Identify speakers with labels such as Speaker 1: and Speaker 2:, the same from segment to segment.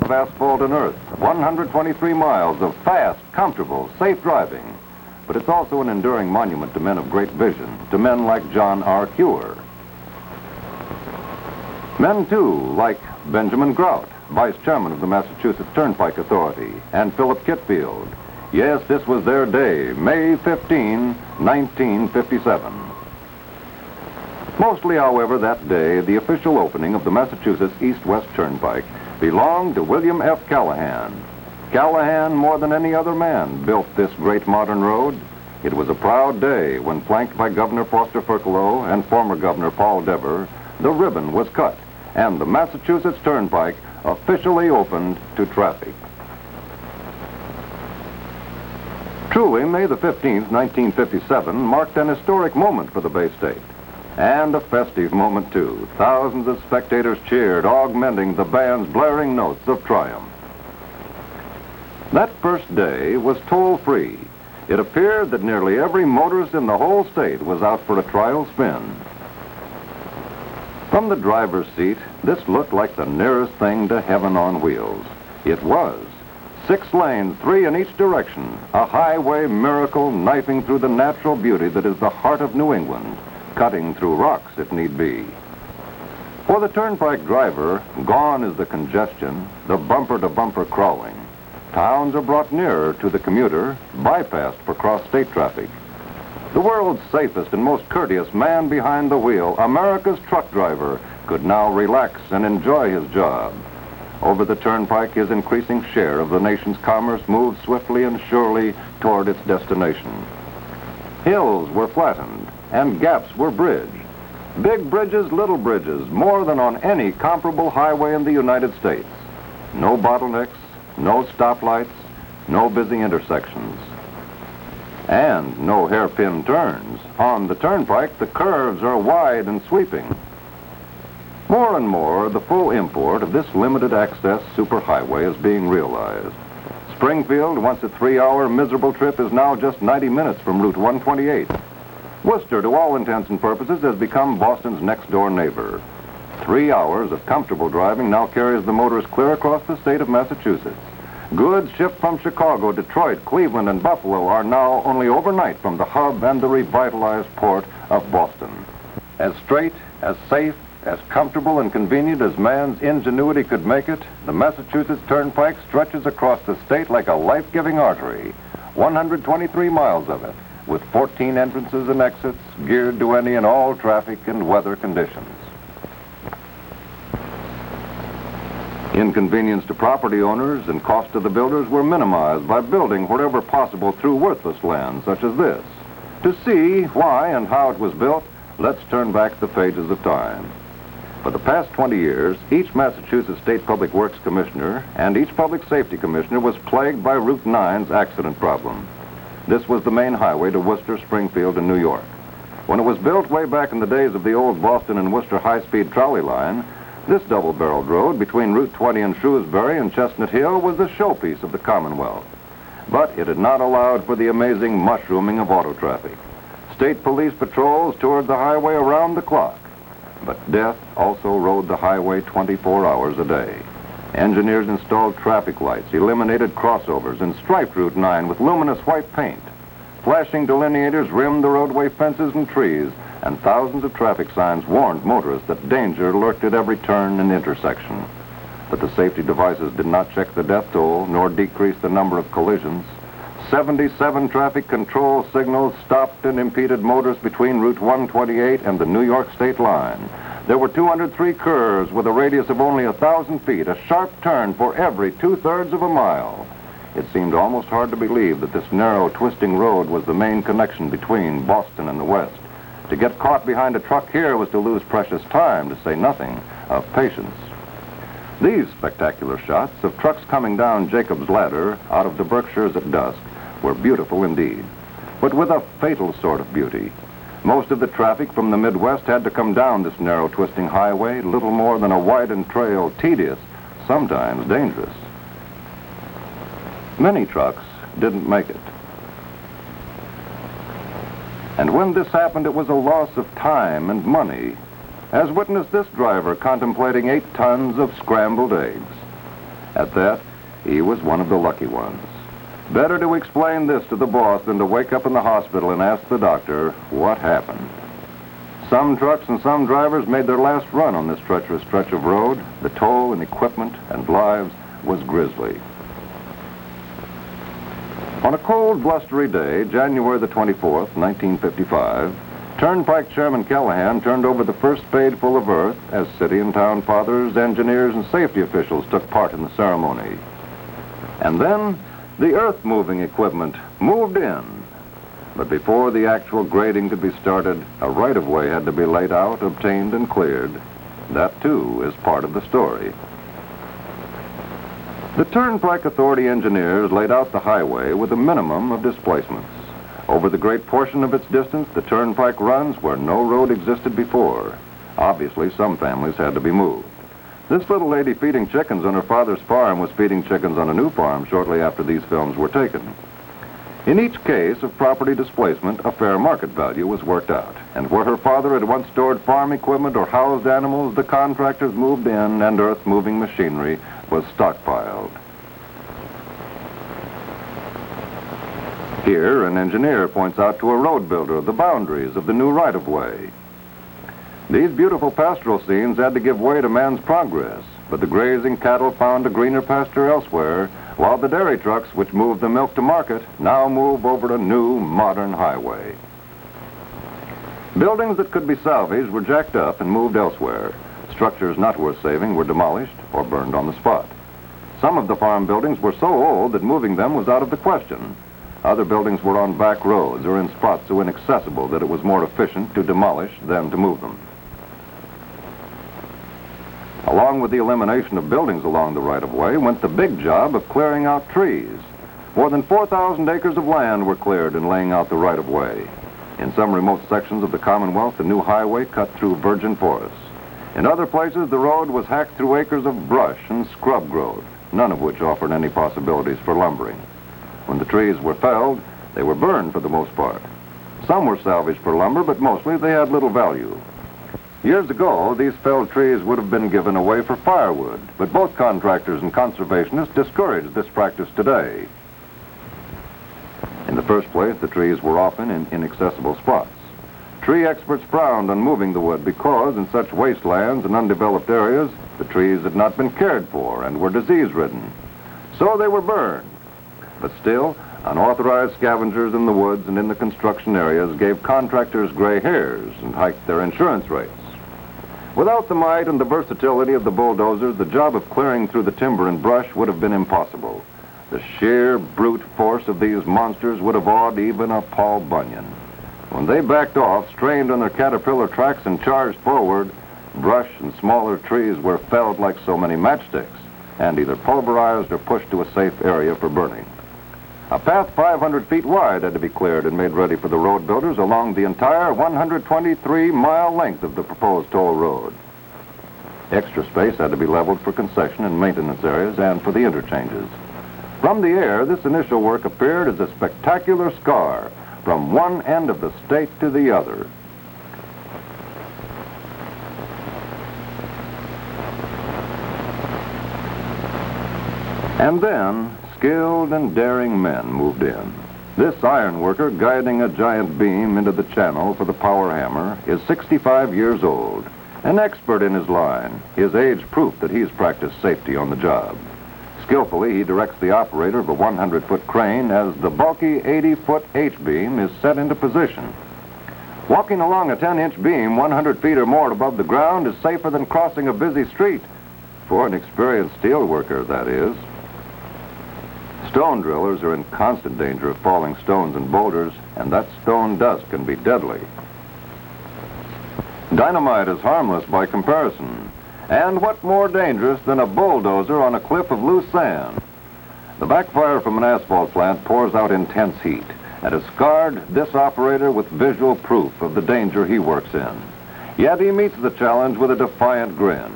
Speaker 1: of asphalt and earth, 123 miles of fast, comfortable, safe driving. But it's also an enduring monument to men of great vision, to men like John R. Cure. Men, too, like Benjamin Grout, vice chairman of the Massachusetts Turnpike Authority, and Philip Kitfield. Yes, this was their day, May 15, 1957. Mostly, however, that day, the official opening of the Massachusetts East-West Turnpike belonged to William F. Callahan. Callahan, more than any other man, built this great modern road. It was a proud day when, flanked by Governor Foster Ferkalow and former Governor Paul Dever, the ribbon was cut, and the Massachusetts Turnpike officially opened to traffic. Truly, May the 15th, 1957, marked an historic moment for the Bay State. And a festive moment, too. Thousands of spectators cheered, augmenting the band's blaring notes of triumph. That first day was toll-free. It appeared that nearly every motorist in the whole state was out for a trial spin. From the driver's seat, this looked like the nearest thing to heaven on wheels. It was. 6 lanes, 3 in each direction, a highway miracle knifing through the natural beauty that is the heart of New England, cutting through rocks if need be. For the turnpike driver, gone is the congestion, the bumper-to-bumper crawling. Towns are brought nearer to the commuter, bypassed for cross-state traffic. The world's safest and most courteous man behind the wheel, America's truck driver, could now relax and enjoy his job. Over the turnpike, his increasing share of the nation's commerce moved swiftly and surely toward its destination. Hills were flattened, and gaps were bridged. Big bridges, little bridges, more than on any comparable highway in the United States. No bottlenecks, no stoplights, no busy intersections. And no hairpin turns. On the turnpike, the curves are wide and sweeping. More and more, the full import of this limited access superhighway is being realized. Springfield, once a 3-hour miserable trip, is now just 90 minutes from Route 128. Worcester, to all intents and purposes, has become Boston's next-door neighbor. 3 hours of comfortable driving now carries the motorist clear across the state of Massachusetts. Goods shipped from Chicago, Detroit, Cleveland, and Buffalo are now only overnight from the hub and the revitalized port of Boston. As straight, as safe, as comfortable and convenient as man's ingenuity could make it, the Massachusetts Turnpike stretches across the state like a life-giving artery, 123 miles of it, with 14 entrances and exits geared to any and all traffic and weather conditions. Inconvenience to property owners and cost to the builders were minimized by building wherever possible through worthless land such as this. To see why and how it was built, let's turn back the pages of time. For the past 20 years, each Massachusetts State Public Works Commissioner and each Public Safety Commissioner was plagued by Route 9's accident problem. This was the main highway to Worcester, Springfield, and New York. When it was built way back in the days of the old Boston and Worcester high-speed trolley line, this double-barreled road between Route 20 and Shrewsbury and Chestnut Hill was the showpiece of the Commonwealth. But it had not allowed for the amazing mushrooming of auto traffic. State police patrols toured the highway around the clock. But death also rode the highway 24 hours a day. Engineers installed traffic lights, eliminated crossovers, and striped Route 9 with luminous white paint. Flashing delineators rimmed the roadway fences and trees, and thousands of traffic signs warned motorists that danger lurked at every turn and intersection. But the safety devices did not check the death toll, nor decrease the number of collisions. 77 traffic control signals stopped and impeded motorists between Route 128 and the New York state line. There were 203 curves with a radius of only 1,000 feet, a sharp turn for every 2/3 of a mile. It seemed almost hard to believe that this narrow, twisting road was the main connection between Boston and the West. To get caught behind a truck here was to lose precious time, to say nothing of patience. These spectacular shots of trucks coming down Jacob's Ladder out of the Berkshires at dusk were beautiful indeed, but with a fatal sort of beauty. Most of the traffic from the Midwest had to come down this narrow, twisting highway, little more than a widened trail, tedious, sometimes dangerous. Many trucks didn't make it. And when this happened, it was a loss of time and money, as witness this driver contemplating 8 tons of scrambled eggs. At that, he was one of the lucky ones. Better to explain this to the boss than to wake up in the hospital and ask the doctor what happened. Some trucks and some drivers made their last run on this treacherous stretch of road. The toll in equipment and lives was grisly. On a cold, blustery day, January the 24th, 1955, Turnpike Chairman Callahan turned over the first spadeful of earth as city and town fathers, engineers, and safety officials took part in the ceremony. And then the earth-moving equipment moved in. But before the actual grading could be started, a right-of-way had to be laid out, obtained, and cleared. That, too, is part of the story. The Turnpike Authority engineers laid out the highway with a minimum of displacements. Over the great portion of its distance, the Turnpike runs where no road existed before. Obviously, some families had to be moved. This little lady feeding chickens on her father's farm was feeding chickens on a new farm shortly after these films were taken. In each case of property displacement, a fair market value was worked out. And where her father had once stored farm equipment or housed animals, the contractors moved in and earth-moving machinery was stockpiled. Here, an engineer points out to a road builder the boundaries of the new right-of-way. These beautiful pastoral scenes had to give way to man's progress, but the grazing cattle found a greener pasture elsewhere, while the dairy trucks, which moved the milk to market, now move over a new, modern highway. Buildings that could be salvaged were jacked up and moved elsewhere. Structures not worth saving were demolished or burned on the spot. Some of the farm buildings were so old that moving them was out of the question. Other buildings were on back roads or in spots so inaccessible that it was more efficient to demolish than to move them. Along with the elimination of buildings along the right-of-way went the big job of clearing out trees. More than 4,000 acres of land were cleared in laying out the right-of-way. In some remote sections of the Commonwealth, the new highway cut through virgin forests. In other places, the road was hacked through acres of brush and scrub growth, none of which offered any possibilities for lumbering. When the trees were felled, they were burned for the most part. Some were salvaged for lumber, but mostly they had little value. Years ago, these felled trees would have been given away for firewood, but both contractors and conservationists discourage this practice today. In the first place, the trees were often in inaccessible spots. Tree experts frowned on moving the wood because, in such wastelands and undeveloped areas, the trees had not been cared for and were disease-ridden. So they were burned. But still, unauthorized scavengers in the woods and in the construction areas gave contractors gray hairs and hiked their insurance rates. Without the might and the versatility of the bulldozers, the job of clearing through the timber and brush would have been impossible. The sheer brute force of these monsters would have awed even a Paul Bunyan. When they backed off, strained on their caterpillar tracks and charged forward, brush and smaller trees were felled like so many matchsticks and either pulverized or pushed to a safe area for burning. A path 500 feet wide had to be cleared and made ready for the road builders along the entire 123-mile length of the proposed toll road. Extra space had to be leveled for concession and maintenance areas and for the interchanges. From the air, this initial work appeared as a spectacular scar from one end of the state to the other. And then, skilled and daring men moved in. This iron worker guiding a giant beam into the channel for the power hammer is 65 years old, an expert in his line, his age proof that he's practiced safety on the job. Skillfully, he directs the operator of a 100-foot crane as the bulky 80-foot H-beam is set into position. Walking along a 10-inch beam 100 feet or more above the ground is safer than crossing a busy street, for an experienced steel worker, that is. Stone drillers are in constant danger of falling stones and boulders, and that stone dust can be deadly. Dynamite is harmless by comparison. And what more dangerous than a bulldozer on a cliff of loose sand? The backfire from an asphalt plant pours out intense heat and has scarred this operator with visual proof of the danger he works in. Yet he meets the challenge with a defiant grin.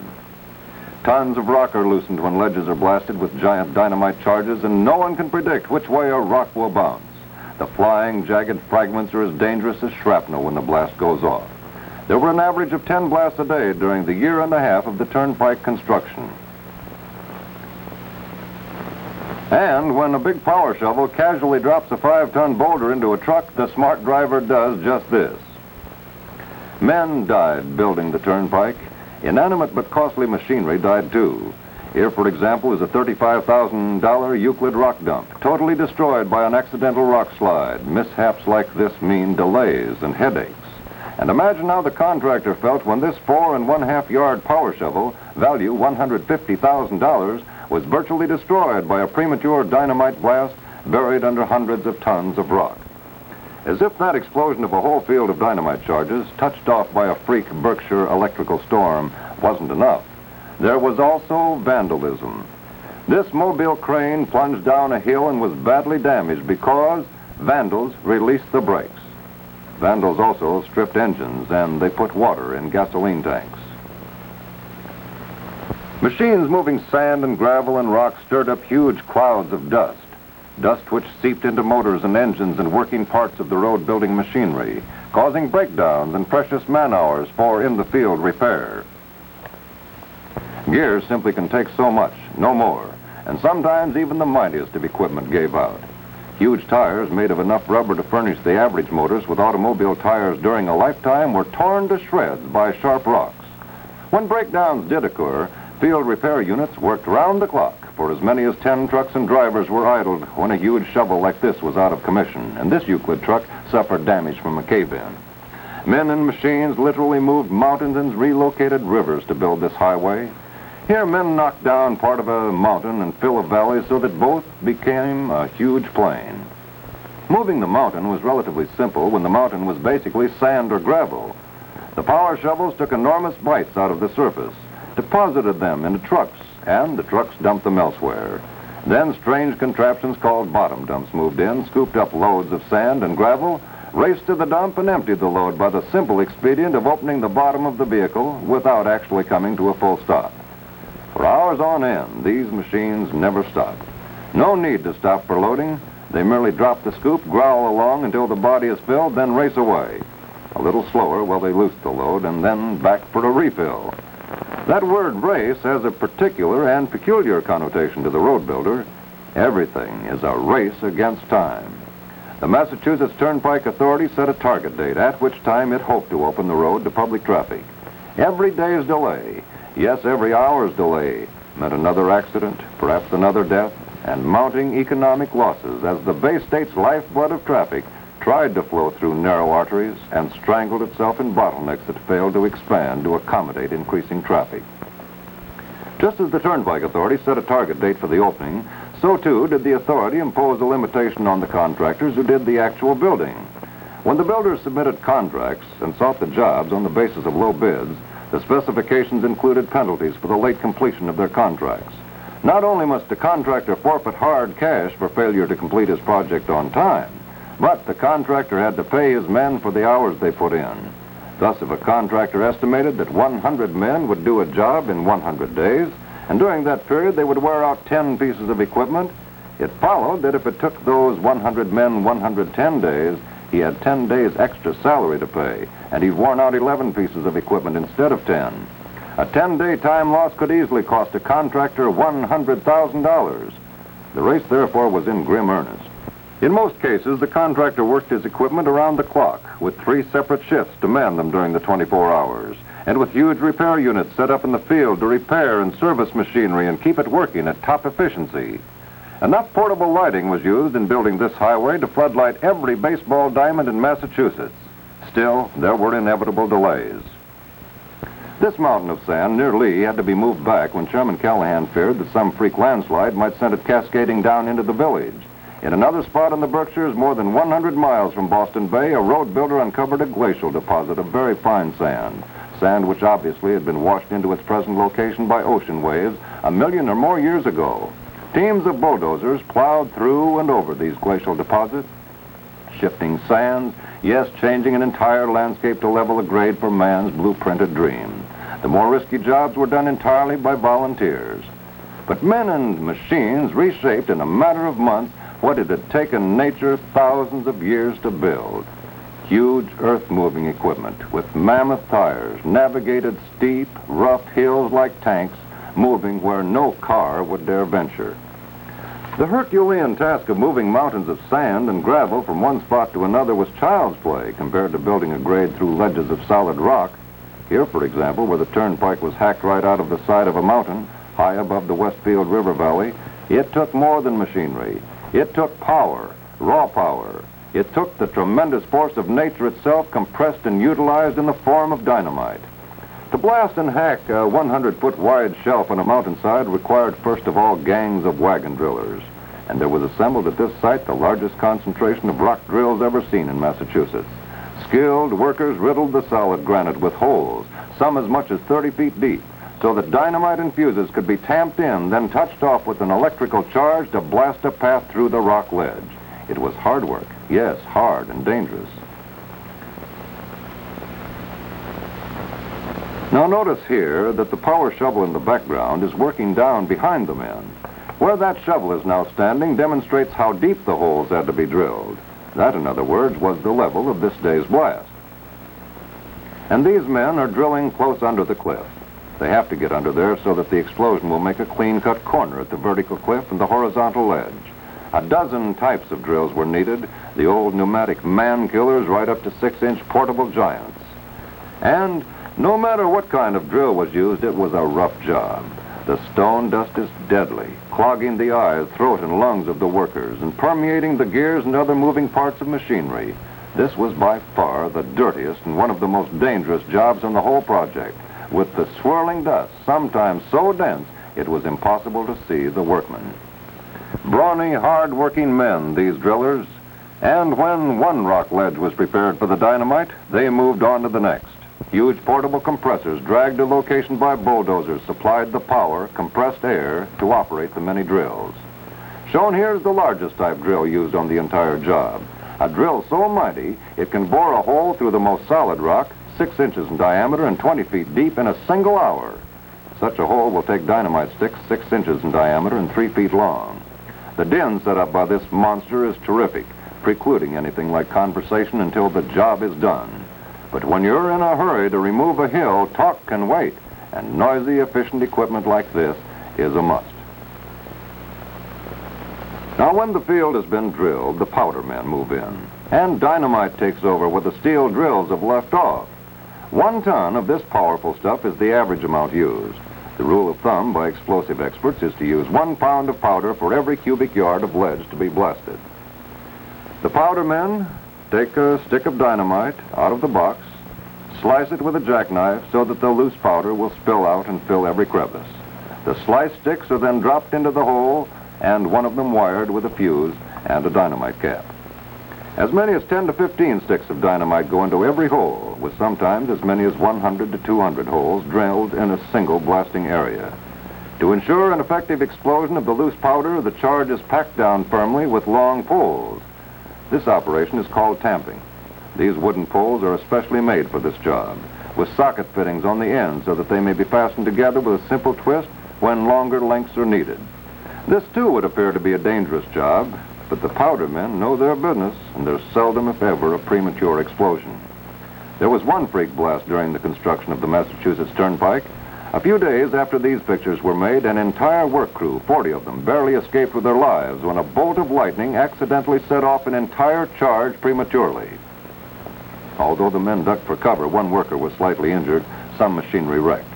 Speaker 1: Tons of rock are loosened when ledges are blasted with giant dynamite charges, and no one can predict which way a rock will bounce. The flying, jagged fragments are as dangerous as shrapnel when the blast goes off. There were an average of 10 blasts a day during the year and a half of the Turnpike construction. And when a big power shovel casually drops a 5-ton boulder into a truck, the smart driver does just this. Men died building the Turnpike. Inanimate but costly machinery died too. Here, for example, is a $35,000 Euclid rock dump, totally destroyed by an accidental rock slide. Mishaps like this mean delays and headaches. And imagine how the contractor felt when this 4½ yard power shovel, value $150,000, was virtually destroyed by a premature dynamite blast buried under hundreds of tons of rock. As if that explosion of a whole field of dynamite charges, touched off by a freak Berkshire electrical storm, wasn't enough. There was also vandalism. This mobile crane plunged down a hill and was badly damaged because vandals released the brakes. Vandals also stripped engines, and they put water in gasoline tanks. Machines moving sand and gravel and rock stirred up huge clouds of dust. Dust which seeped into motors and engines and working parts of the road-building machinery, causing breakdowns and precious man-hours for in-the-field repair. Gears simply can take so much, no more, and sometimes even the mightiest of equipment gave out. Huge tires made of enough rubber to furnish the average motors with automobile tires during a lifetime were torn to shreds by sharp rocks. When breakdowns did occur, field repair units worked round the clock, for as many as 10 trucks and drivers were idled when a huge shovel like this was out of commission, and this Euclid truck suffered damage from a cave-in. Men and machines literally moved mountains and relocated rivers to build this highway. Here, men knocked down part of a mountain and fill a valley so that both became a huge plain. Moving the mountain was relatively simple when the mountain was basically sand or gravel. The power shovels took enormous bites out of the surface, deposited them into trucks, and the trucks dumped them elsewhere. Then strange contraptions called bottom dumps moved in, scooped up loads of sand and gravel, raced to the dump, and emptied the load by the simple expedient of opening the bottom of the vehicle without actually coming to a full stop. For hours on end, these machines never stopped. No need to stop for loading. They merely drop the scoop, growl along until the body is filled, then race away. A little slower while they loose the load, and then back for a refill. That word race has a particular and peculiar connotation to the road builder. Everything is a race against time. The Massachusetts Turnpike Authority set a target date at which time it hoped to open the road to public traffic. Every day's delay, yes, every hour's delay, meant another accident, perhaps another death, and mounting economic losses as the Bay State's lifeblood of traffic tried to flow through narrow arteries and strangled itself in bottlenecks that failed to expand to accommodate increasing traffic. Just as the Turnpike Authority set a target date for the opening, so too did the authority impose a limitation on the contractors who did the actual building. When the builders submitted contracts and sought the jobs on the basis of low bids, the specifications included penalties for the late completion of their contracts. Not only must the contractor forfeit hard cash for failure to complete his project on time, but the contractor had to pay his men for the hours they put in. Thus, if a contractor estimated that 100 men would do a job in 100 days, and during that period they would wear out 10 pieces of equipment, it followed that if it took those 100 men 110 days, he had 10 days extra salary to pay, and he'd worn out 11 pieces of equipment instead of 10. A 10-day time loss could easily cost a contractor $100,000. The race, therefore, was in grim earnest. In most cases, the contractor worked his equipment around the clock, with 3 separate shifts to man them during the 24 hours, and with huge repair units set up in the field to repair and service machinery and keep it working at top efficiency. Enough portable lighting was used in building this highway to floodlight every baseball diamond in Massachusetts. Still, there were inevitable delays. This mountain of sand near Lee had to be moved back when Chairman Callahan feared that some freak landslide might send it cascading down into the village. In another spot in the Berkshires, more than 100 miles from Boston Bay, a road builder uncovered a glacial deposit of very fine sand. Sand which obviously had been washed into its present location by ocean waves 1 million or more years ago. Teams of bulldozers plowed through and over these glacial deposits, shifting sands, yes, changing an entire landscape to level a grade for man's blueprinted dream. The more risky jobs were done entirely by volunteers. But men and machines reshaped in a matter of months what it had taken nature thousands of years to build. Huge earth-moving equipment with mammoth tires navigated steep, rough hills like tanks, moving where no car would dare venture. The Herculean task of moving mountains of sand and gravel from one spot to another was child's play compared to building a grade through ledges of solid rock. Here, for example, where the Turnpike was hacked right out of the side of a mountain, high above the Westfield River Valley, it took more than machinery. It took power, raw power. It took the tremendous force of nature itself compressed and utilized in the form of dynamite. To blast and hack a 100-foot wide shelf on a mountainside required first of all gangs of wagon drillers. And there was assembled at this site the largest concentration of rock drills ever seen in Massachusetts. Skilled workers riddled the solid granite with holes, some as much as 30 feet deep, so that dynamite and fuses could be tamped in, then touched off with an electrical charge to blast a path through the rock ledge. It was hard work, yes, hard and dangerous. Now notice here that the power shovel in the background is working down behind the men. Where that shovel is now standing demonstrates how deep the holes had to be drilled. That, in other words, was the level of this day's blast. And these men are drilling close under the cliff. They have to get under there so that the explosion will make a clean-cut corner at the vertical cliff and the horizontal ledge. A dozen types of drills were needed, the old pneumatic man-killers right up to 6-inch portable giants. And no matter what kind of drill was used, it was a rough job. The stone dust is deadly, clogging the eyes, throat, and lungs of the workers, and permeating the gears and other moving parts of machinery. This was by far the dirtiest and one of the most dangerous jobs on the whole project, with the swirling dust sometimes so dense it was impossible to see the workmen. Brawny, hard-working men, these drillers, and when one rock ledge was prepared for the dynamite, they moved on to the next. Huge portable compressors dragged to location by bulldozers supplied the power, compressed air, to operate the many drills. Shown here is the largest type drill used on the entire job. A drill so mighty, it can bore a hole through the most solid rock, 6 inches in diameter and 20 feet deep in a single hour. Such a hole will take dynamite sticks 6 inches in diameter and 3 feet long. The din set up by this monster is terrific, precluding anything like conversation until the job is done. But when you're in a hurry to remove a hill, talk can wait, and noisy, efficient equipment like this is a must. Now, when the field has been drilled, the powder men move in, and dynamite takes over where the steel drills have left off. 1 ton of this powerful stuff is the average amount used. The rule of thumb by explosive experts is to use 1 pound of powder for every cubic yard of ledge to be blasted. The powder men take a stick of dynamite out of the box, slice it with a jackknife so that the loose powder will spill out and fill every crevice. The sliced sticks are then dropped into the hole, and one of them wired with a fuse and a dynamite cap. As many as 10 to 15 sticks of dynamite go into every hole, with sometimes as many as 100 to 200 holes drilled in a single blasting area. To ensure an effective explosion of the loose powder, the charge is packed down firmly with long poles. This operation is called tamping. These wooden poles are especially made for this job, with socket fittings on the end so that they may be fastened together with a simple twist when longer lengths are needed. This, too, would appear to be a dangerous job, but the powder men know their business, and there's seldom, if ever, a premature explosion. There was one freak blast during the construction of the Massachusetts Turnpike. A few days after these pictures were made, an entire work crew, 40 of them, barely escaped with their lives when a bolt of lightning accidentally set off an entire charge prematurely. Although the men ducked for cover, one worker was slightly injured, some machinery wrecked.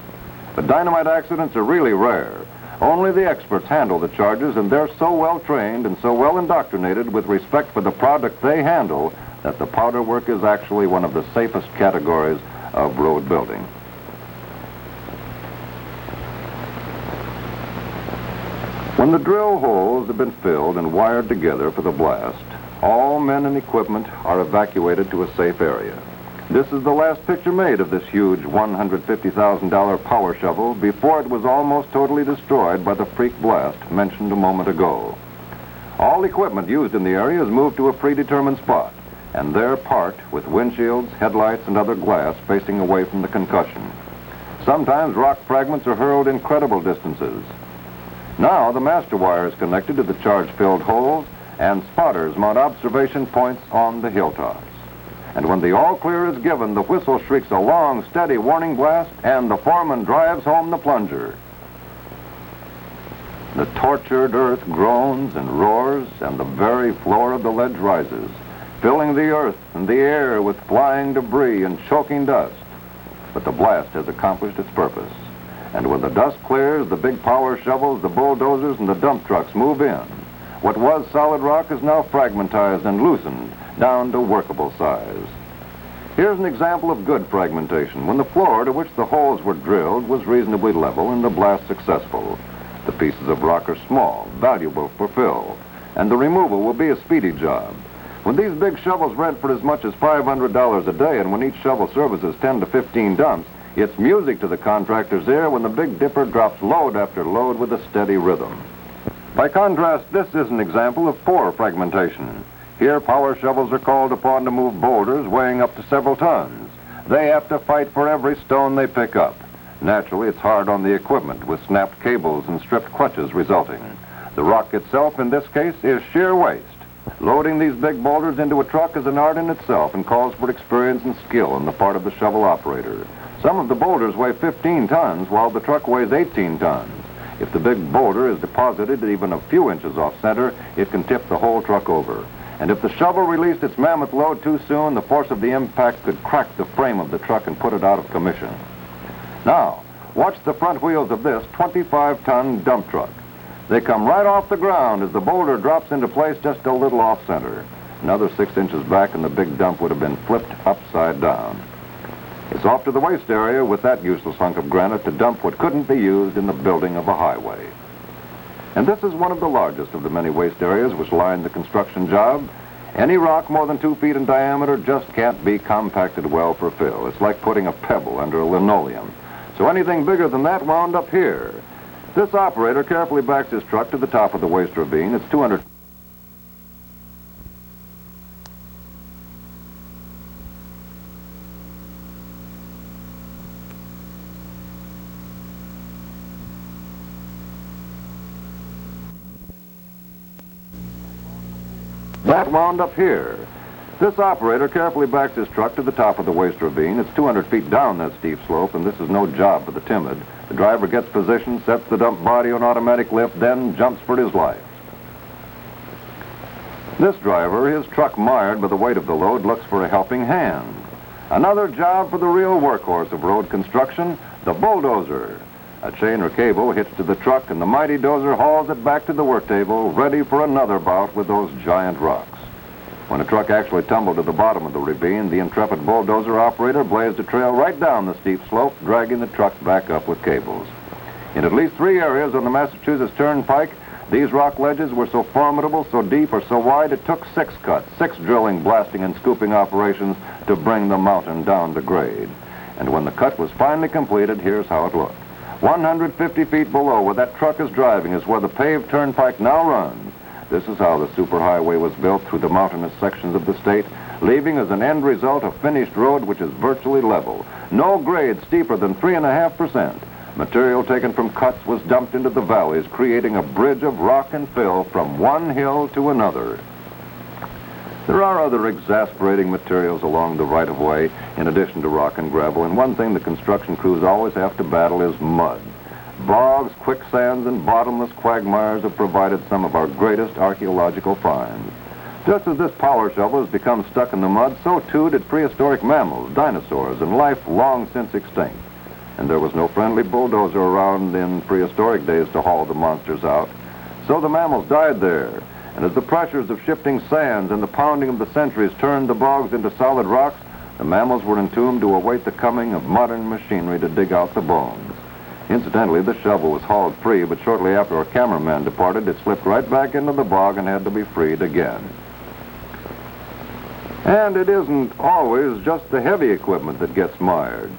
Speaker 1: But dynamite accidents are really rare. Only the experts handle the charges, and they're so well trained and so well indoctrinated with respect for the product they handle that the powder work is actually one of the safest categories of road building. When the drill holes have been filled and wired together for the blast, all men and equipment are evacuated to a safe area. This is the last picture made of this huge $150,000 power shovel before it was almost totally destroyed by the freak blast mentioned a moment ago. All equipment used in the area is moved to a predetermined spot, and there parked with windshields, headlights, and other glass facing away from the concussion. Sometimes rock fragments are hurled incredible distances. Now the master wire is connected to the charge-filled holes, and spotters mount observation points on the hilltops. And when the all-clear is given, the whistle shrieks a long, steady warning blast, and the foreman drives home the plunger. The tortured earth groans and roars, and the very floor of the ledge rises, filling the earth and the air with flying debris and choking dust. But the blast has accomplished its purpose. And when the dust clears, the big power shovels, the bulldozers, and the dump trucks move in. What was solid rock is now fragmentized and loosened down to workable size. Here's an example of good fragmentation, when the floor to which the holes were drilled was reasonably level and the blast successful. The pieces of rock are small, valuable for fill, and the removal will be a speedy job. When these big shovels rent for as much as $500 a day, and when each shovel services 10 to 15 dumps, it's music to the contractor's ear when the Big Dipper drops load after load with a steady rhythm. By contrast, this is an example of poor fragmentation. Here, power shovels are called upon to move boulders weighing up to several tons. They have to fight for every stone they pick up. Naturally, it's hard on the equipment, with snapped cables and stripped clutches resulting. The rock itself, in this case, is sheer waste. Loading these big boulders into a truck is an art in itself and calls for experience and skill on the part of the shovel operator. Some of the boulders weigh 15 tons, while the truck weighs 18 tons. If the big boulder is deposited even a few inches off center, it can tip the whole truck over. And if the shovel released its mammoth load too soon, the force of the impact could crack the frame of the truck and put it out of commission. Now, watch the front wheels of this 25-ton dump truck. They come right off the ground as the boulder drops into place just a little off center. Another 6 inches back and the big dump would have been flipped upside down. It's off to the waste area with that useless hunk of granite to dump what couldn't be used in the building of a highway. And this is one of the largest of the many waste areas which line the construction job. Any rock more than 2 feet in diameter just can't be compacted well for fill. It's like putting a pebble under a linoleum. So anything bigger than that wound up here. This operator carefully backs his truck to the top of the waste ravine. It's 200. That wound up here. This operator carefully backs his truck to the top of the waste ravine. It's 200 feet down that steep slope, and this is no job for the timid. The driver gets positioned, sets the dump body on automatic lift, then jumps for his life. This driver, his truck mired by the weight of the load, looks for a helping hand. Another job for the real workhorse of road construction, the bulldozer. A chain or cable hitched to the truck, and the mighty dozer hauls it back to the work table, ready for another bout with those giant rocks. When a truck actually tumbled to the bottom of the ravine, the intrepid bulldozer operator blazed a trail right down the steep slope, dragging the truck back up with cables. In at least 3 areas on the Massachusetts Turnpike, these rock ledges were so formidable, so deep, or so wide, it took 6 cuts, 6 drilling, blasting, and scooping operations to bring the mountain down to grade. And when the cut was finally completed, here's how it looked. 150 feet below where that truck is driving is where the paved turnpike now runs. This is how the superhighway was built through the mountainous sections of the state, leaving as an end result a finished road which is virtually level. No grade steeper than 3.5%. Material taken from cuts was dumped into the valleys, creating a bridge of rock and fill from one hill to another. There are other exasperating materials along the right-of-way, in addition to rock and gravel, and one thing the construction crews always have to battle is mud. Bogs, quicksands, and bottomless quagmires have provided some of our greatest archaeological finds. Just as this power shovel has become stuck in the mud, so too did prehistoric mammals, dinosaurs, and life long since extinct. And there was no friendly bulldozer around in prehistoric days to haul the monsters out. So the mammals died there. And as the pressures of shifting sands and the pounding of the centuries turned the bogs into solid rocks, the mammals were entombed to await the coming of modern machinery to dig out the bones. Incidentally, the shovel was hauled free, but shortly after our cameraman departed, it slipped right back into the bog and had to be freed again. And it isn't always just the heavy equipment that gets mired.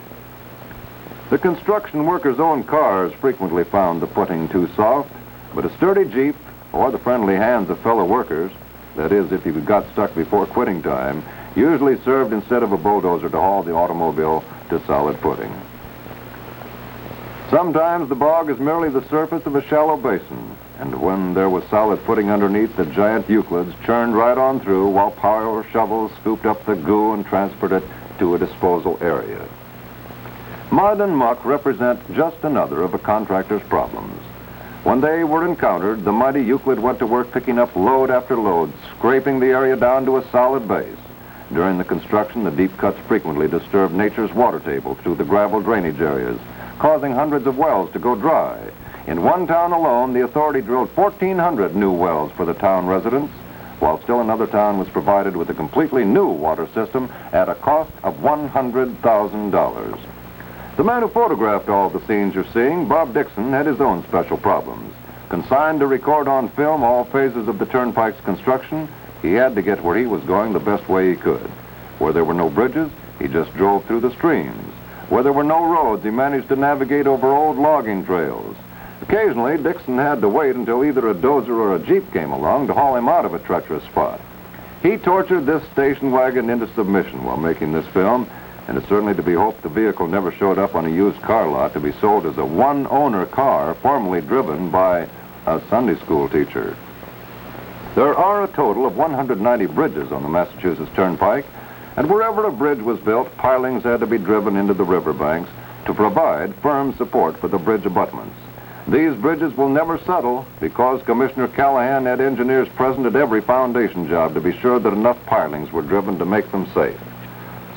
Speaker 1: The construction workers' own cars frequently found the footing too soft, but a sturdy Jeep, or the friendly hands of fellow workers, that is, if you got stuck before quitting time, usually served instead of a bulldozer to haul the automobile to solid footing. Sometimes the bog is merely the surface of a shallow basin, and when there was solid footing underneath, the giant Euclids churned right on through while power shovels scooped up the goo and transferred it to a disposal area. Mud and muck represent just another of a contractor's problems. When they were encountered, the mighty Euclid went to work picking up load after load, scraping the area down to a solid base. During the construction, the deep cuts frequently disturbed nature's water table through the gravel drainage areas, causing hundreds of wells to go dry. In one town alone, the authority drilled 1,400 new wells for the town residents, while still another town was provided with a completely new water system at a cost of $100,000. The man who photographed all the scenes you're seeing, Bob Dixon, had his own special problems. Consigned to record on film all phases of the Turnpike's construction, he had to get where he was going the best way he could. Where there were no bridges, he just drove through the streams. Where there were no roads, he managed to navigate over old logging trails. Occasionally, Dixon had to wait until either a dozer or a jeep came along to haul him out of a treacherous spot. He tortured this station wagon into submission while making this film, and it's certainly to be hoped the vehicle never showed up on a used car lot to be sold as a one-owner car formerly driven by a Sunday school teacher. There are a total of 190 bridges on the Massachusetts Turnpike, and wherever a bridge was built, pilings had to be driven into the riverbanks to provide firm support for the bridge abutments. These bridges will never settle because Commissioner Callahan had engineers present at every foundation job to be sure that enough pilings were driven to make them safe.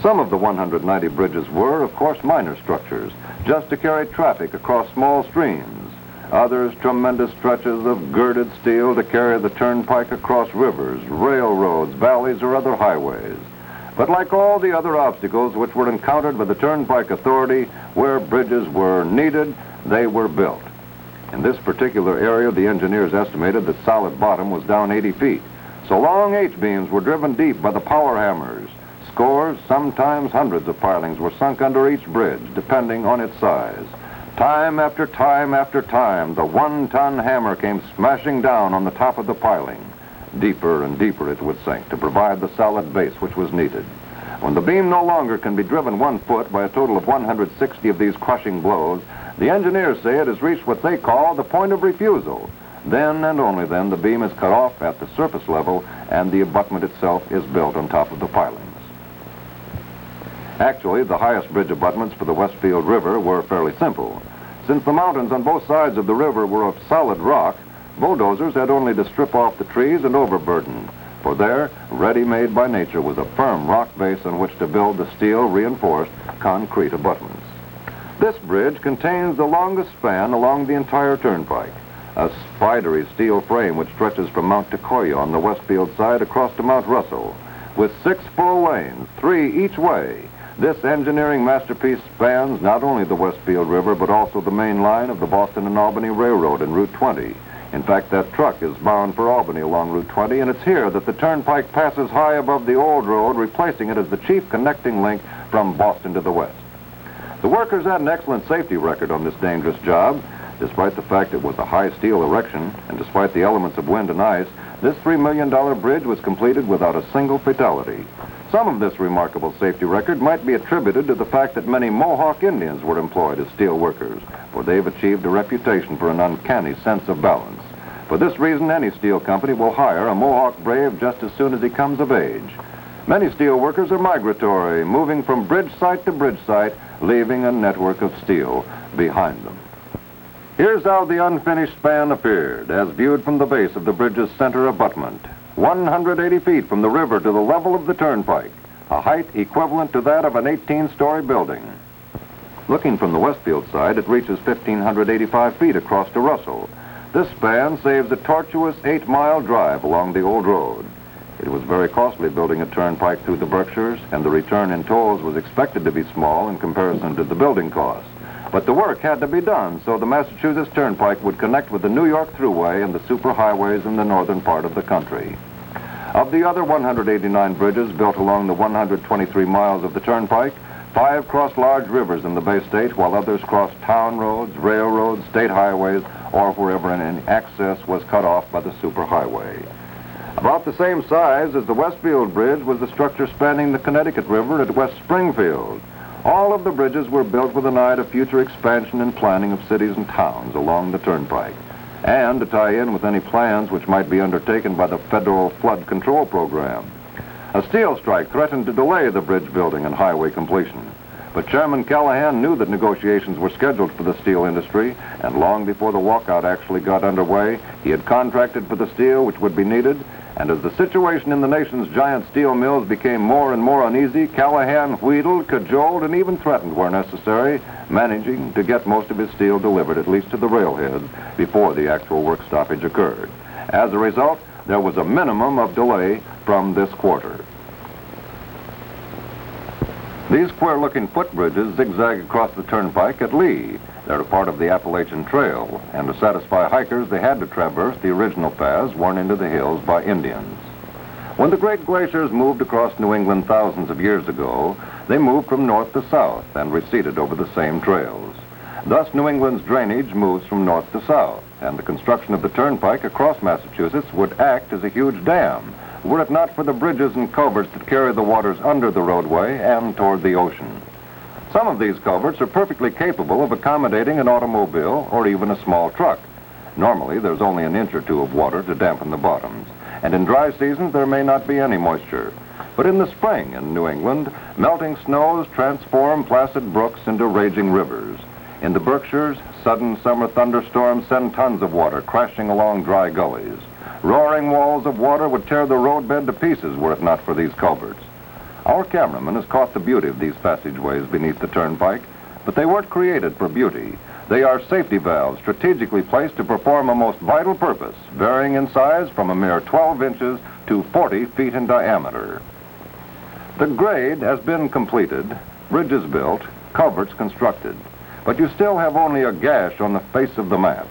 Speaker 1: Some of the 190 bridges were, of course, minor structures, just to carry traffic across small streams. Others, tremendous stretches of girded steel to carry the turnpike across rivers, railroads, valleys, or other highways. But like all the other obstacles which were encountered by the Turnpike Authority, where bridges were needed, they were built. In this particular area, the engineers estimated that solid bottom was down 80 feet. So long H-beams were driven deep by the power hammers. Scores, sometimes hundreds of pilings were sunk under each bridge, depending on its size. Time after time after time, the one-ton hammer came smashing down on the top of the piling. Deeper and deeper it would sink to provide the solid base which was needed. When the beam no longer can be driven 1 foot by a total of 160 of these crushing blows, the engineers say it has reached what they call the point of refusal. Then and only then the beam is cut off at the surface level and the abutment itself is built on top of the pilings. Actually, the highest bridge abutments for the Westfield River were fairly simple. Since the mountains on both sides of the river were of solid rock, bulldozers had only to strip off the trees and overburden. For there, ready-made by nature, was a firm rock base on which to build the steel-reinforced concrete abutments. This bridge contains the longest span along the entire turnpike, a spidery steel frame which stretches from Mount Tecoya on the Westfield side across to Mount Russell. With 6 full lanes, 3 each way, this engineering masterpiece spans not only the Westfield River, but also the main line of the Boston and Albany Railroad and Route 20. In fact, that truck is bound for Albany along Route 20, and it's here that the turnpike passes high above the old road, replacing it as the chief connecting link from Boston to the west. The workers had an excellent safety record on this dangerous job. Despite the fact it was a high steel erection, and despite the elements of wind and ice, this $3 million bridge was completed without a single fatality. Some of this remarkable safety record might be attributed to the fact that many Mohawk Indians were employed as steel workers, for they've achieved a reputation for an uncanny sense of balance. For this reason, any steel company will hire a Mohawk brave just as soon as he comes of age. Many steel workers are migratory, moving from bridge site to bridge site, leaving a network of steel behind them. Here's how the unfinished span appeared, as viewed from the base of the bridge's center abutment. 180 feet from the river to the level of the turnpike, a height equivalent to that of an 18-story building. Looking from the Westfield side, it reaches 1,585 feet across to Russell. This span saves a tortuous 8-mile drive along the old road. It was very costly building a turnpike through the Berkshires, and the return in tolls was expected to be small in comparison to the building costs. But the work had to be done, so the Massachusetts Turnpike would connect with the New York Thruway and the superhighways in the northern part of the country. Of the other 189 bridges built along the 123 miles of the Turnpike, 5 crossed large rivers in the Bay State, while others crossed town roads, railroads, state highways, or wherever any access was cut off by the superhighway. About the same size as the Westfield Bridge was the structure spanning the Connecticut River at West Springfield. All of the bridges were built with an eye to future expansion and planning of cities and towns along the Turnpike, and to tie in with any plans which might be undertaken by the federal flood control program. A steel strike threatened to delay the bridge building and highway completion, But Chairman Callahan knew that negotiations were scheduled for the steel industry, and long before the walkout actually got underway, he had contracted for the steel which would be needed. And as the situation in the nation's giant steel mills became more and more uneasy, Callahan wheedled, cajoled, and even threatened where necessary, managing to get most of his steel delivered, at least to the railheads, before the actual work stoppage occurred. As a result, there was a minimum of delay from this quarter. These queer-looking footbridges zigzag across the Turnpike at Lee. They're a part of the Appalachian Trail, and to satisfy hikers, they had to traverse the original paths worn into the hills by Indians. When the great glaciers moved across New England thousands of years ago, they moved from north to south and receded over the same trails. Thus, New England's drainage moves from north to south, and the construction of the Turnpike across Massachusetts would act as a huge dam, were it not for the bridges and culverts that carry the waters under the roadway and toward the ocean. Some of these culverts are perfectly capable of accommodating an automobile or even a small truck. Normally, there's only an inch or two of water to dampen the bottoms, and in dry seasons there may not be any moisture. But in the spring in New England, melting snows transform placid brooks into raging rivers. In the Berkshires, sudden summer thunderstorms send tons of water crashing along dry gullies. Roaring walls of water would tear the roadbed to pieces were it not for these culverts. Our cameraman has caught the beauty of these passageways beneath the Turnpike, but they weren't created for beauty. They are safety valves strategically placed to perform a most vital purpose, varying in size from a mere 12 inches to 40 feet in diameter. The grade has been completed, bridges built, culverts constructed, but you still have only a gash on the face of the map.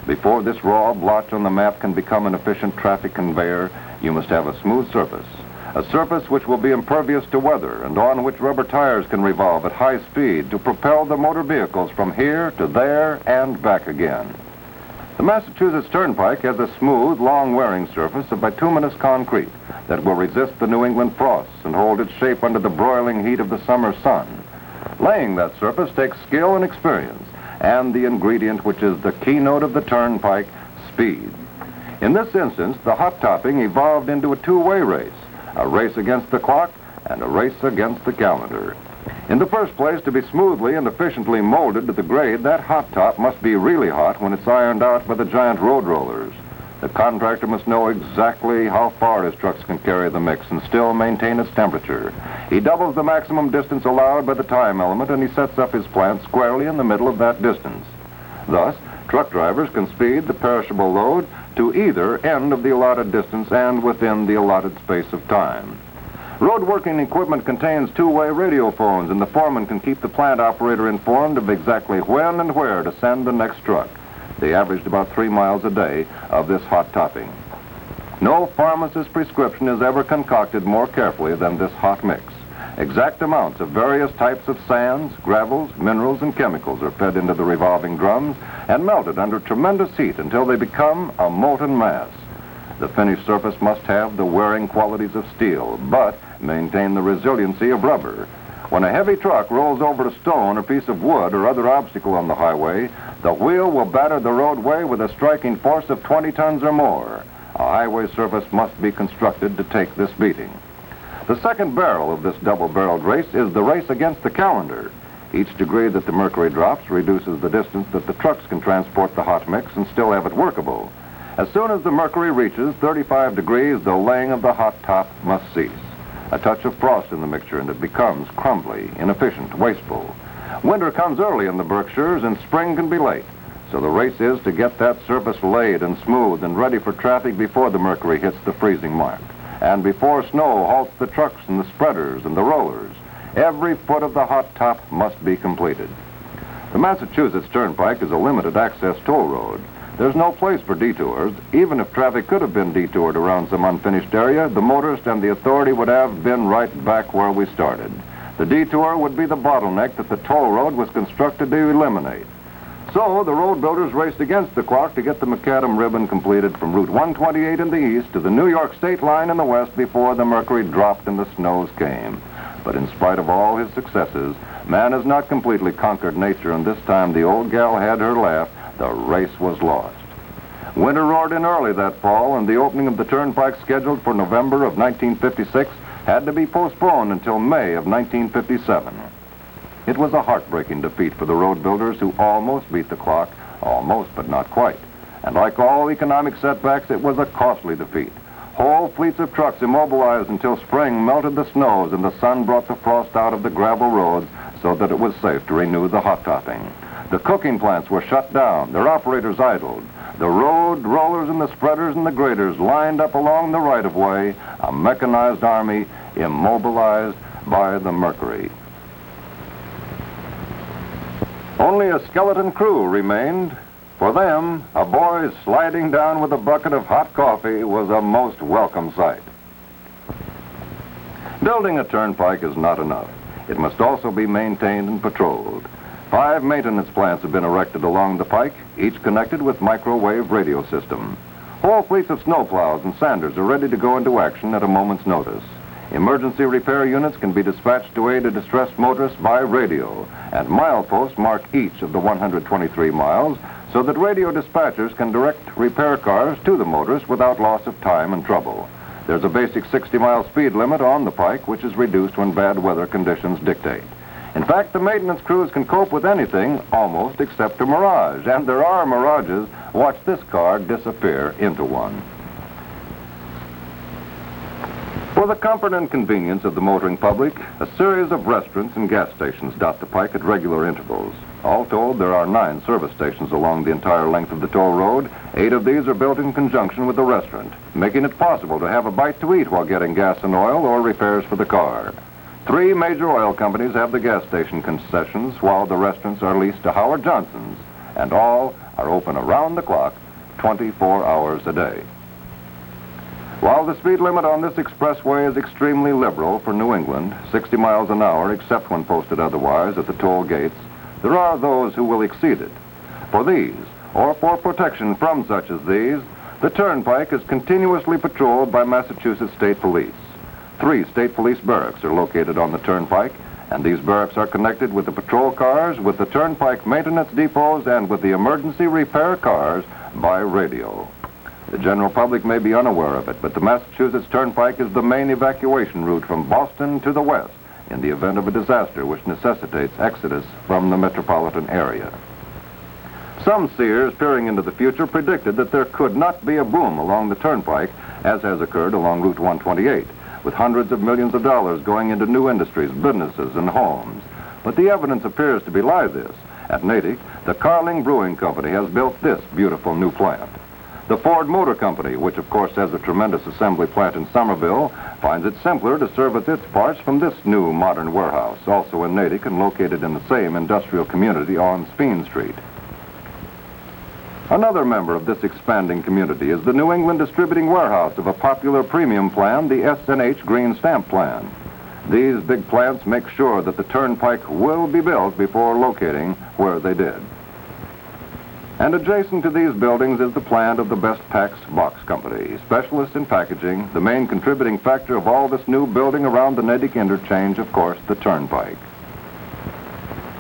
Speaker 1: Before this raw blotch on the map can become an efficient traffic conveyor, you must have a smooth surface. A surface which will be impervious to weather and on which rubber tires can revolve at high speed to propel the motor vehicles from here to there and back again. The Massachusetts Turnpike has a smooth, long-wearing surface of bituminous concrete that will resist the New England frosts and hold its shape under the broiling heat of the summer sun. Laying that surface takes skill and experience, and the ingredient which is the keynote of the Turnpike, speed. In this instance, the hot topping evolved into a two-way race, a race against the clock and a race against the calendar. In the first place, to be smoothly and efficiently molded to the grade, that hot top must be really hot when it's ironed out by the giant road rollers. The contractor must know exactly how far his trucks can carry the mix and still maintain its temperature. He doubles the maximum distance allowed by the time element, and he sets up his plant squarely in the middle of that distance. Thus, truck drivers can speed the perishable load to either end of the allotted distance and within the allotted space of time. Road working equipment contains two-way radio phones, and the foreman can keep the plant operator informed of exactly when and where to send the next truck. They averaged about 3 miles a day of this hot topping. No pharmacist's prescription is ever concocted more carefully than this hot mix. Exact amounts of various types of sands, gravels, minerals, and chemicals are fed into the revolving drums and melted under tremendous heat until they become a molten mass. The finished surface must have the wearing qualities of steel, but maintain the resiliency of rubber. When a heavy truck rolls over a stone or piece of wood or other obstacle on the highway, the wheel will batter the roadway with a striking force of 20 tons or more. A highway surface must be constructed to take this beating. The second barrel of this double-barreled race is the race against the calendar. Each degree that the mercury drops reduces the distance that the trucks can transport the hot mix and still have it workable. As soon as the mercury reaches 35 degrees, the laying of the hot top must cease. A touch of frost in the mixture and it becomes crumbly, inefficient, wasteful. Winter comes early in the Berkshires and spring can be late. So the race is to get that surface laid and smooth and ready for traffic before the mercury hits the freezing mark, and before snow halts the trucks and the spreaders and the rollers. Every foot of the hot top must be completed. The Massachusetts Turnpike is a limited access toll road. There's no place for detours. Even if traffic could have been detoured around some unfinished area, the motorist and the authority would have been right back where we started. The detour would be the bottleneck that the toll road was constructed to eliminate. So the road builders raced against the clock to get the macadam ribbon completed from Route 128 in the east to the New York state line in the west before the mercury dropped and the snows came. But in spite of all his successes, man has not completely conquered nature, and this time the old gal had her laugh. The race was lost. Winter roared in early that fall, and the opening of the Turnpike, scheduled for November of 1956, had to be postponed until May of 1957. It was a heartbreaking defeat for the road builders who almost beat the clock, almost but not quite. And like all economic setbacks, it was a costly defeat. Whole fleets of trucks immobilized until spring melted the snows and the sun brought the frost out of the gravel roads so that it was safe to renew the hot topping. The cooking plants were shut down, their operators idled. The road rollers and the spreaders and the graders lined up along the right-of-way, a mechanized army immobilized by the mercury. Only a skeleton crew remained. For them, a boy sliding down with a bucket of hot coffee was a most welcome sight. Building a turnpike is not enough. It must also be maintained and patrolled. 5 maintenance plants have been erected along the pike, each connected with microwave radio system. Whole fleets of snowplows and sanders are ready to go into action at a moment's notice. Emergency repair units can be dispatched to aid a distressed motorist by radio, and mileposts mark each of the 123 miles so that radio dispatchers can direct repair cars to the motorist without loss of time and trouble. There's a basic 60-mile speed limit on the pike, which is reduced when bad weather conditions dictate. In fact, the maintenance crews can cope with anything almost except a mirage, and there are mirages. Watch this car disappear into one. For the comfort and convenience of the motoring public, a series of restaurants and gas stations dot the pike at regular intervals. All told, there are 9 service stations along the entire length of the toll road. 8 of these are built in conjunction with the restaurant, making it possible to have a bite to eat while getting gas and oil or repairs for the car. 3 major oil companies have the gas station concessions, while the restaurants are leased to Howard Johnson's, and all are open around the clock, 24 hours a day. While the speed limit on this expressway is extremely liberal for New England, 60 miles an hour except when posted otherwise at the toll gates, there are those who will exceed it. For these, or for protection from such as these, the Turnpike is continuously patrolled by Massachusetts State Police. 3 state police barracks are located on the Turnpike, and these barracks are connected with the patrol cars, with the Turnpike maintenance depots, and with the emergency repair cars by radio. The general public may be unaware of it, but the Massachusetts Turnpike is the main evacuation route from Boston to the west in the event of a disaster which necessitates exodus from the metropolitan area. Some seers peering into the future predicted that there could not be a boom along the Turnpike, as has occurred along Route 128, with hundreds of millions of dollars going into new industries, businesses, and homes. But the evidence appears to belie this. At Natick, the Carling Brewing Company has built this beautiful new plant. The Ford Motor Company, which of course has a tremendous assembly plant in Somerville, finds it simpler to service its parts from this new modern warehouse, also in Natick and located in the same industrial community on Speen Street. Another member of this expanding community is the New England distributing warehouse of a popular premium plan, the S&H Green Stamp Plan. These big plants make sure that the Turnpike will be built before locating where they did. And adjacent to these buildings is the plant of the Best Packs Box Company, specialists in packaging, the main contributing factor of all this new building around the Natick interchange, of course, the Turnpike.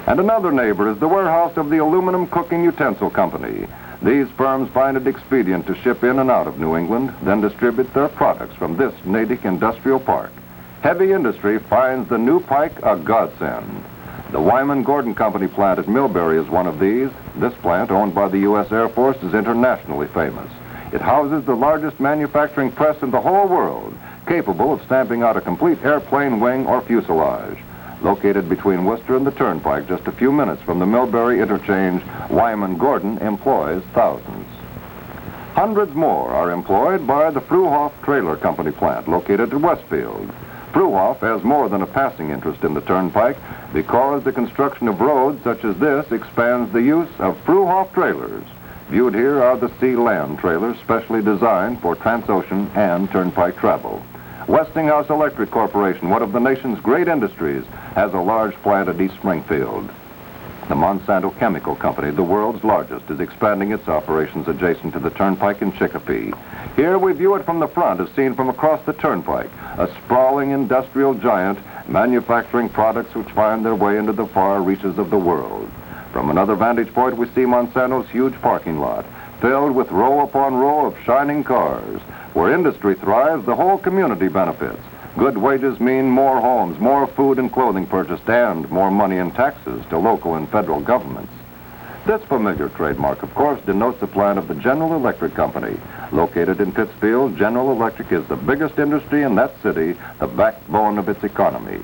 Speaker 1: And another neighbor is the warehouse of the Aluminum Cooking Utensil Company. These firms find it expedient to ship in and out of New England, then distribute their products from this Natick Industrial Park. Heavy industry finds the new pike a godsend. The Wyman Gordon Company plant at Millbury is one of these. This plant, owned by the U.S. Air Force, is internationally famous. It houses the largest manufacturing press in the whole world, capable of stamping out a complete airplane wing or fuselage. Located between Worcester and the Turnpike, just a few minutes from the Millbury interchange, Wyman Gordon employs thousands. Hundreds more are employed by the Fruhoff Trailer Company plant, located at Westfield. Fruhoff has more than a passing interest in the Turnpike because the construction of roads such as this expands the use of Fruhoff trailers. Viewed here are the sea-land trailers specially designed for transocean and Turnpike travel. Westinghouse Electric Corporation, one of the nation's great industries, has a large plant at East Springfield. The Monsanto Chemical Company, the world's largest, is expanding its operations adjacent to the Turnpike in Chicopee. Here we view it from the front as seen from across the Turnpike, a sprawling industrial giant manufacturing products which find their way into the far reaches of the world. From another vantage point, we see Monsanto's huge parking lot, filled with row upon row of shining cars. Where industry thrives, the whole community benefits. Good wages mean more homes, more food and clothing purchased, and more money in taxes to local and federal governments. This familiar trademark, of course, denotes the plant of the General Electric Company. Located in Pittsfield, General Electric is the biggest industry in that city, the backbone of its economy.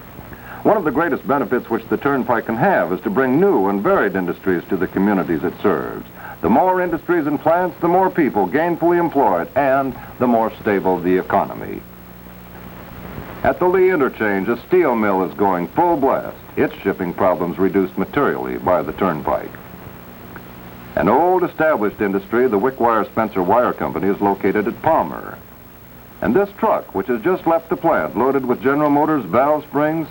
Speaker 1: One of the greatest benefits which the Turnpike can have is to bring new and varied industries to the communities it serves. The more industries and plants, the more people gainfully employed, and the more stable the economy. At the Lee Interchange, a steel mill is going full blast, its shipping problems reduced materially by the Turnpike. An old established industry, the Wickwire Spencer Wire Company, is located at Palmer. And this truck, which has just left the plant loaded with General Motors valve springs,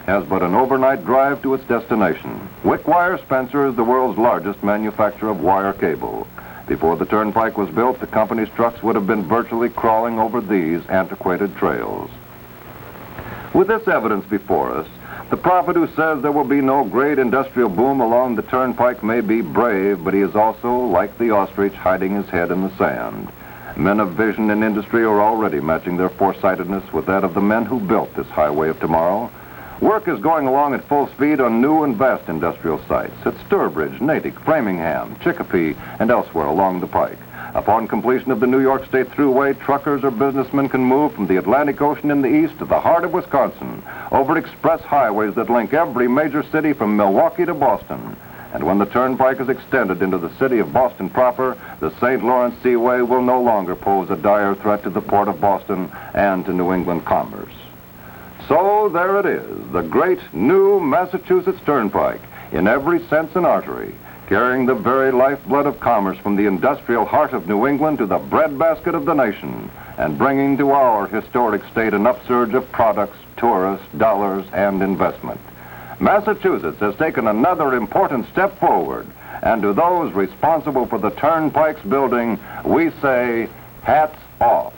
Speaker 1: has but an overnight drive to its destination. Wickwire Spencer is the world's largest manufacturer of wire cable. Before the Turnpike was built, the company's trucks would have been virtually crawling over these antiquated trails. With this evidence before us, the prophet who says there will be no great industrial boom along the Turnpike may be brave, but he is also like the ostrich hiding his head in the sand. Men of vision and industry are already matching their foresightedness with that of the men who built this highway of tomorrow. Work is going along at full speed on new and vast industrial sites at Sturbridge, Natick, Framingham, Chicopee, and elsewhere along the pike. Upon completion of the New York State Thruway, truckers or businessmen can move from the Atlantic Ocean in the east to the heart of Wisconsin, over express highways that link every major city from Milwaukee to Boston. And when the Turnpike is extended into the city of Boston proper, the St. Lawrence Seaway will no longer pose a dire threat to the port of Boston and to New England commerce. So there it is, the great new Massachusetts Turnpike, in every sense an artery, carrying the very lifeblood of commerce from the industrial heart of New England to the breadbasket of the nation, and bringing to our historic state an upsurge of products, tourists, dollars, and investment. Massachusetts has taken another important step forward, and to those responsible for the Turnpike's building, we say, hats off.